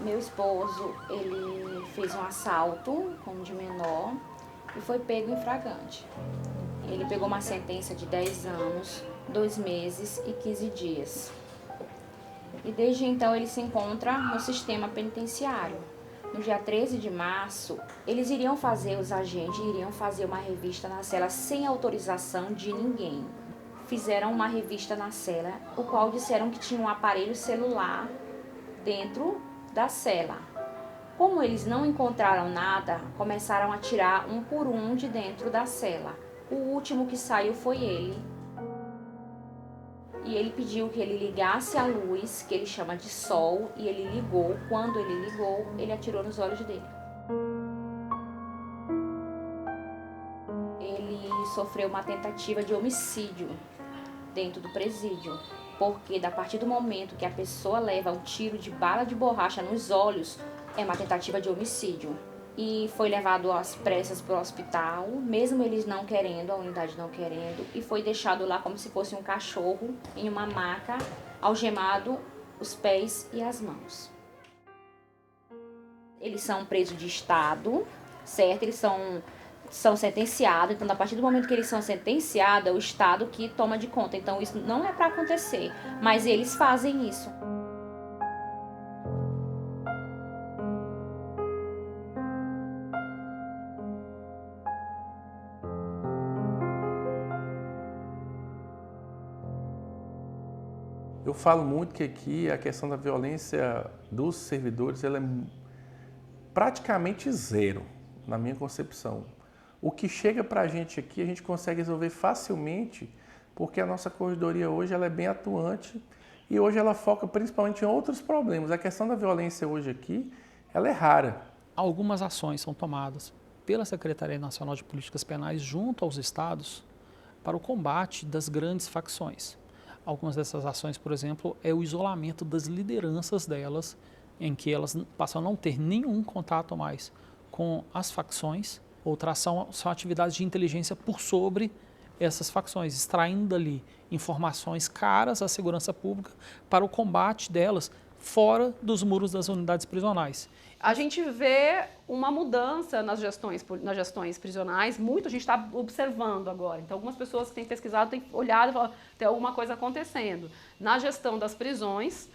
Meu esposo, ele fez um assalto como de menor e foi pego em flagrante. Ele pegou uma sentença de 10 anos, 2 meses e 15 dias. E desde então ele se encontra no sistema penitenciário. No dia 13 de março, os agentes iriam fazer uma revista na cela sem autorização de ninguém. Fizeram uma revista na cela, o qual disseram que tinha um aparelho celular dentro da cela. Como eles não encontraram nada, começaram a tirar um por um de dentro da cela. O último que saiu foi ele. E ele pediu que ele ligasse a luz, que ele chama de sol, e ele ligou. Quando ele ligou, ele atirou nos olhos dele. Ele sofreu uma tentativa de homicídio dentro do presídio, porque a partir do momento que a pessoa leva um tiro de bala de borracha nos olhos, é uma tentativa de homicídio. E foi levado às pressas para o hospital, mesmo eles não querendo, a unidade não querendo, e foi deixado lá como se fosse um cachorro, em uma maca, algemado os pés e as mãos. Eles são presos de estado, certo? Eles são sentenciados, então a partir do momento que eles são sentenciados, é o estado que toma de conta. Então isso não é para acontecer, mas eles fazem isso. Eu falo muito que aqui a questão da violência dos servidores ela é praticamente zero, na minha concepção. O que chega para a gente aqui, a gente consegue resolver facilmente, porque a nossa corredoria hoje ela é bem atuante e hoje ela foca principalmente em outros problemas. A questão da violência hoje aqui, ela é rara. Algumas ações são tomadas pela Secretaria Nacional de Políticas Penais junto aos estados para o combate das grandes facções. Algumas dessas ações, por exemplo, é o isolamento das lideranças delas, em que elas passam a não ter nenhum contato mais com as facções. Outra ação são atividades de inteligência por sobre essas facções, extraindo dali informações caras à segurança pública para o combate delas fora dos muros das unidades prisionais. A gente vê uma mudança nas gestões prisionais, muito a gente está observando agora. Então, algumas pessoas que têm pesquisado têm olhado e falado, tem alguma coisa acontecendo. Na gestão das prisões,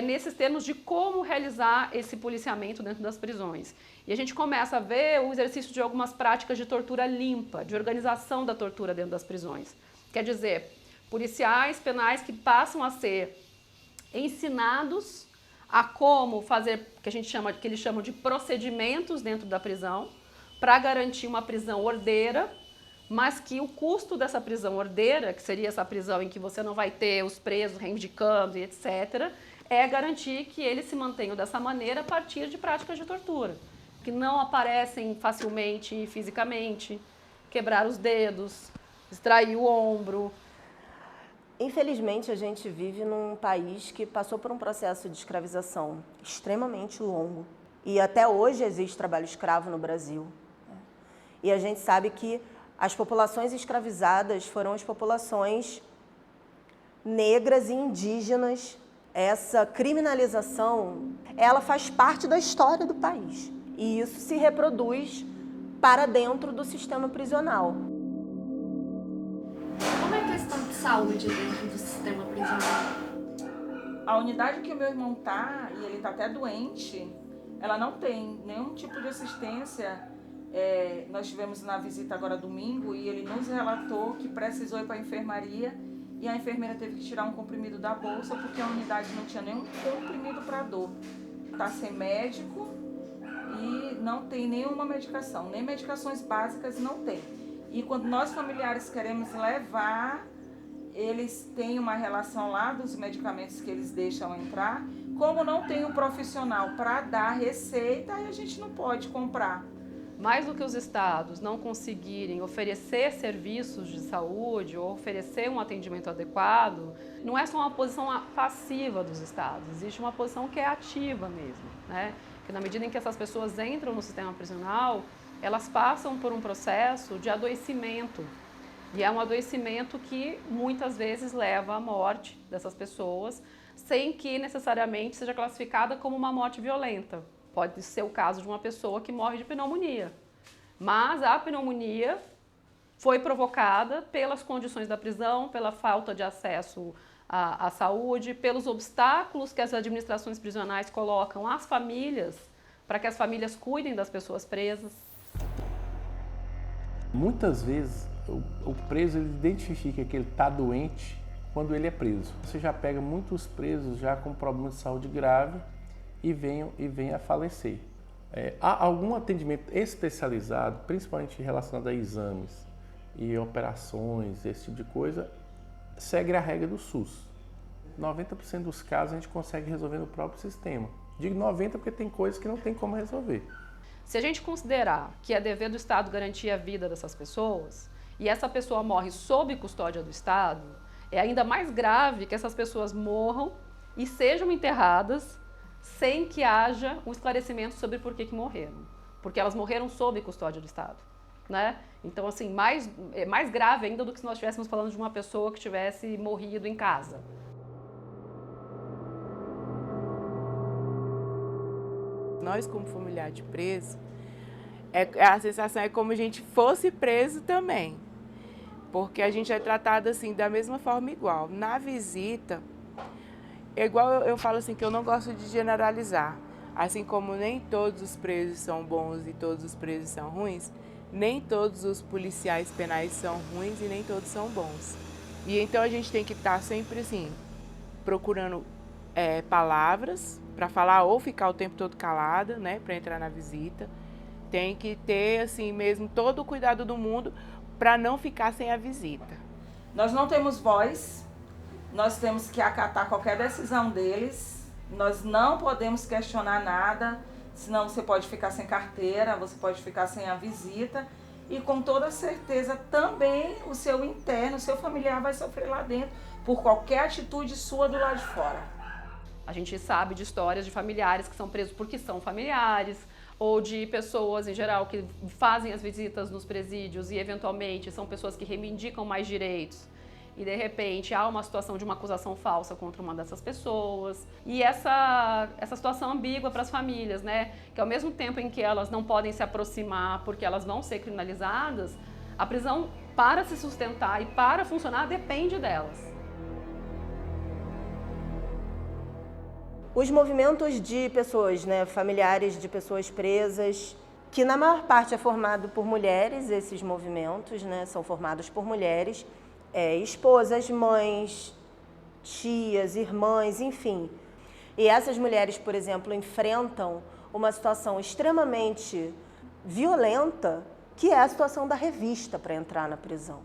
nesses termos de como realizar esse policiamento dentro das prisões. E a gente começa a ver o exercício de algumas práticas de tortura limpa, de organização da tortura dentro das prisões. Quer dizer, policiais penais que passam a ser ensinados a como fazer, que eles chamam de procedimentos dentro da prisão, para garantir uma prisão ordeira, mas que o custo dessa prisão ordeira, que seria essa prisão em que você não vai ter os presos reivindicando e etc., é garantir que eles se mantenham dessa maneira a partir de práticas de tortura, que não aparecem facilmente fisicamente, quebrar os dedos, extrair o ombro. Infelizmente, a gente vive num país que passou por um processo de escravização extremamente longo. E até hoje existe trabalho escravo no Brasil. E a gente sabe que as populações escravizadas foram as populações negras e indígenas. Essa criminalização, ela faz parte da história do país. E isso se reproduz para dentro do sistema prisional. Como é a questão de saúde dentro do sistema prisional? A unidade que o meu irmão tá, e ele tá até doente, ela não tem nenhum tipo de assistência. Nós tivemos na visita agora domingo e ele nos relatou que precisou ir para a enfermaria e a enfermeira teve que tirar um comprimido da bolsa porque a unidade não tinha nenhum comprimido para dor. Tá sem médico e não tem nenhuma medicação, nem medicações básicas não tem. E quando nós familiares queremos levar, eles têm uma relação lá dos medicamentos que eles deixam entrar. Como não tem um profissional para dar receita, aí a gente não pode comprar. Mais do que os estados não conseguirem oferecer serviços de saúde ou oferecer um atendimento adequado, não é só uma posição passiva dos estados, existe uma posição que é ativa mesmo, né? Que na medida em que essas pessoas entram no sistema prisional, elas passam por um processo de adoecimento. E é um adoecimento que muitas vezes leva à morte dessas pessoas, sem que necessariamente seja classificada como uma morte violenta. Pode ser o caso de uma pessoa que morre de pneumonia, mas a pneumonia foi provocada pelas condições da prisão, pela falta de acesso à saúde, pelos obstáculos que as administrações prisionais colocam às famílias, para que as famílias cuidem das pessoas presas. Muitas vezes o preso ele identifica que ele está doente quando ele é preso. Você já pega muitos presos já com problema de saúde grave e vem a falecer. Há algum atendimento especializado, principalmente relacionado a exames e operações, esse tipo de coisa, segue a regra do SUS. 90% dos casos a gente consegue resolver no próprio sistema. Digo 90% porque tem coisas que não tem como resolver. Se a gente considerar que é dever do Estado garantir a vida dessas pessoas e essa pessoa morre sob custódia do Estado, é ainda mais grave que essas pessoas morram e sejam enterradas sem que haja um esclarecimento sobre por que morreram. Porque elas morreram sob custódia do Estado, né? Então, assim, mais grave ainda do que se nós estivéssemos falando de uma pessoa que tivesse morrido em casa. Nós, como familiar de preso, a sensação é como a gente fosse preso também, porque a gente é tratado assim da mesma forma igual. Na visita, é igual eu falo assim que eu não gosto de generalizar, assim como nem todos os presos são bons e todos os presos são ruins, nem todos os policiais penais são ruins e nem todos são bons. E então a gente tem que estar sempre assim, procurando palavras para falar ou ficar o tempo todo calada, né, para entrar na visita. Tem que ter assim mesmo todo o cuidado do mundo para não ficar sem a visita. Nós não temos voz, nós temos que acatar qualquer decisão deles, nós não podemos questionar nada, senão você pode ficar sem carteira, você pode ficar sem a visita e com toda certeza também o seu interno, o seu familiar vai sofrer lá dentro por qualquer atitude sua do lado de fora. A gente sabe de histórias de familiares que são presos porque são familiares, ou de pessoas em geral que fazem as visitas nos presídios e eventualmente são pessoas que reivindicam mais direitos. E de repente há uma situação de uma acusação falsa contra uma dessas pessoas. E essa situação ambígua para as famílias, né? Que ao mesmo tempo em que elas não podem se aproximar porque elas vão ser criminalizadas, a prisão para se sustentar e para funcionar depende delas. Os movimentos de pessoas, né, familiares de pessoas presas, que na maior parte é formado por mulheres, esses movimentos, né, são formados por mulheres, esposas, mães, tias, irmãs, enfim. E essas mulheres, por exemplo, enfrentam uma situação extremamente violenta, que é a situação da revista para entrar na prisão.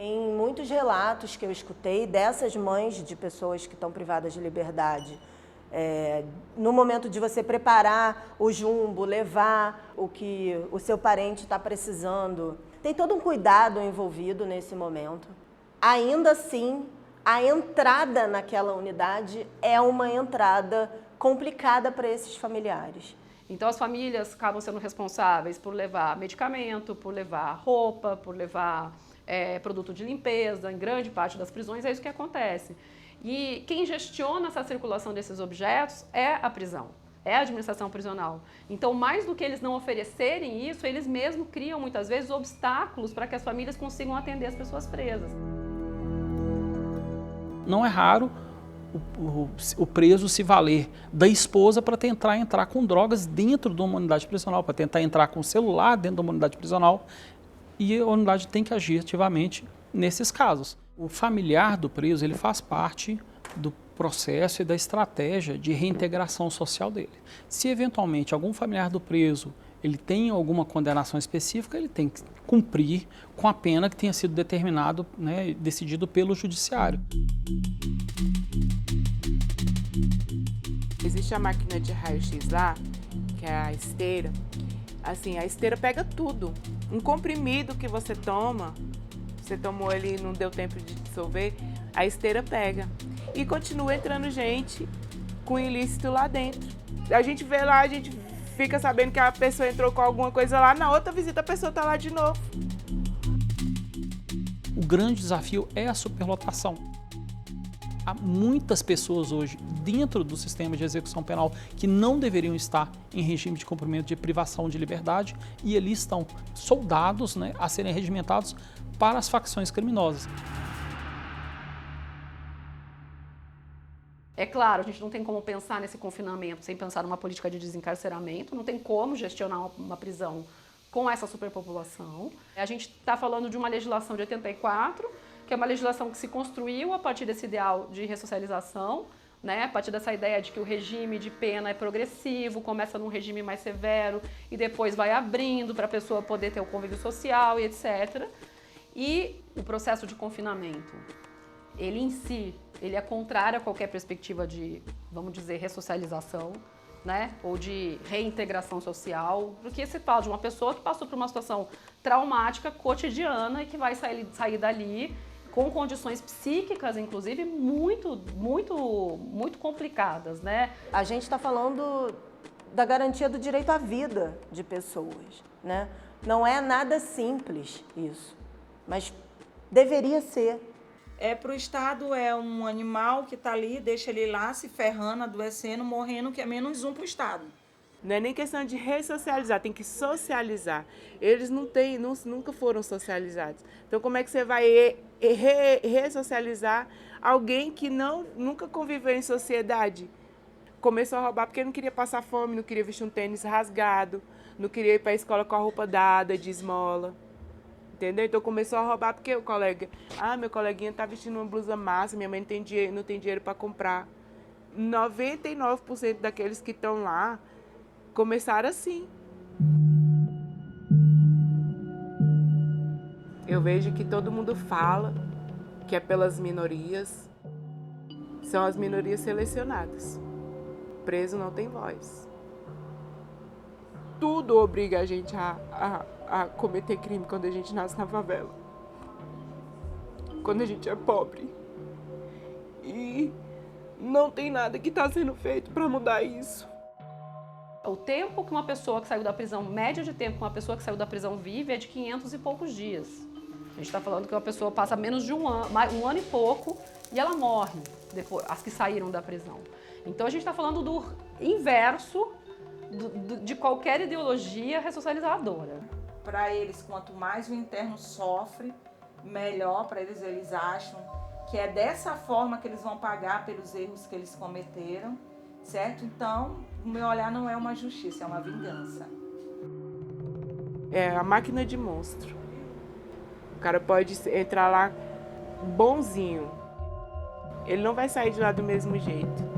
Em muitos relatos que eu escutei dessas mães de pessoas que estão privadas de liberdade, no momento de você preparar o jumbo, levar o que o seu parente está precisando, tem todo um cuidado envolvido nesse momento. Ainda assim, a entrada naquela unidade é uma entrada complicada para esses familiares. Então as famílias acabam sendo responsáveis por levar medicamento, por levar roupa, por levar produto de limpeza, em grande parte das prisões é isso que acontece. E quem gestiona essa circulação desses objetos é a prisão, é a administração prisional. Então, mais do que eles não oferecerem isso, eles mesmos criam muitas vezes obstáculos para que as famílias consigam atender as pessoas presas. Não é raro o preso se valer da esposa para tentar entrar com drogas dentro de uma unidade prisional, para tentar entrar com o celular dentro de uma unidade prisional. E a unidade tem que agir ativamente nesses casos. O familiar do preso ele faz parte do processo e da estratégia de reintegração social dele. Se eventualmente algum familiar do preso ele tem alguma condenação específica, ele tem que cumprir com a pena que tenha sido determinado, né, decidido pelo judiciário. Existe a máquina de raio-x lá, que é a esteira. Assim, a esteira pega tudo. Um comprimido que você toma, você tomou ele e não deu tempo de dissolver, a esteira pega. E continua entrando gente com ilícito lá dentro. A gente vê lá, a gente fica sabendo que a pessoa entrou com alguma coisa lá, na outra visita a pessoa está lá de novo. O grande desafio é a superlotação. há muitas pessoas hoje dentro do sistema de execução penal que não deveriam estar em regime de cumprimento de privação de liberdade e ali estão soldados, né, a serem regimentados para as facções criminosas. É claro, a gente não tem como pensar nesse confinamento sem pensar numa política de desencarceramento, não tem como gestionar uma prisão com essa superpopulação. A gente está falando de uma legislação de 84, que é uma legislação que se construiu a partir desse ideal de ressocialização, né? A partir dessa ideia de que o regime de pena é progressivo, começa num regime mais severo e depois vai abrindo para a pessoa poder ter o convívio social e etc. E o processo de confinamento, ele em si, ele é contrário a qualquer perspectiva de, vamos dizer, ressocialização, né? Ou de reintegração social, porque se fala de uma pessoa que passou por uma situação traumática, cotidiana, e que vai sair dali com condições psíquicas, inclusive, muito complicadas, né? A gente está falando da garantia do direito à vida de pessoas, né? Não é nada simples isso, mas deveria ser. Para o Estado é um animal que está ali, deixa ele lá se ferrando, adoecendo, morrendo, que é menos um para o Estado. Não é nem questão de ressocializar, tem que socializar. Eles nunca foram socializados. Então, como é que você vai ressocializar alguém que nunca conviveu em sociedade? Começou a roubar porque não queria passar fome, não queria vestir um tênis rasgado, não queria ir para a escola com a roupa dada, de esmola. Entendeu? Então começou a roubar porque o colega... meu coleguinha tá vestindo uma blusa massa, minha mãe não tem dinheiro para comprar. 99% daqueles que estão lá começaram assim. Eu vejo que todo mundo fala que é pelas minorias. São as minorias selecionadas. Preso não tem voz. Tudo obriga a gente a cometer crime quando a gente nasce na favela. Quando a gente é pobre. E não tem nada que está sendo feito para mudar isso. O tempo que uma pessoa que saiu da prisão, média de tempo que uma pessoa que saiu da prisão vive é de 500 e poucos dias. A gente está falando que uma pessoa passa menos de um ano e pouco e ela morre, depois, as que saíram da prisão. Então a gente está falando do inverso de qualquer ideologia ressocializadora. Para eles, quanto mais o interno sofre, melhor para eles. Eles acham que é dessa forma que eles vão pagar pelos erros que eles cometeram, certo? Então, o meu olhar não é uma justiça, é uma vingança. É a máquina de monstro. O cara pode entrar lá bonzinho. Ele não vai sair de lá do mesmo jeito.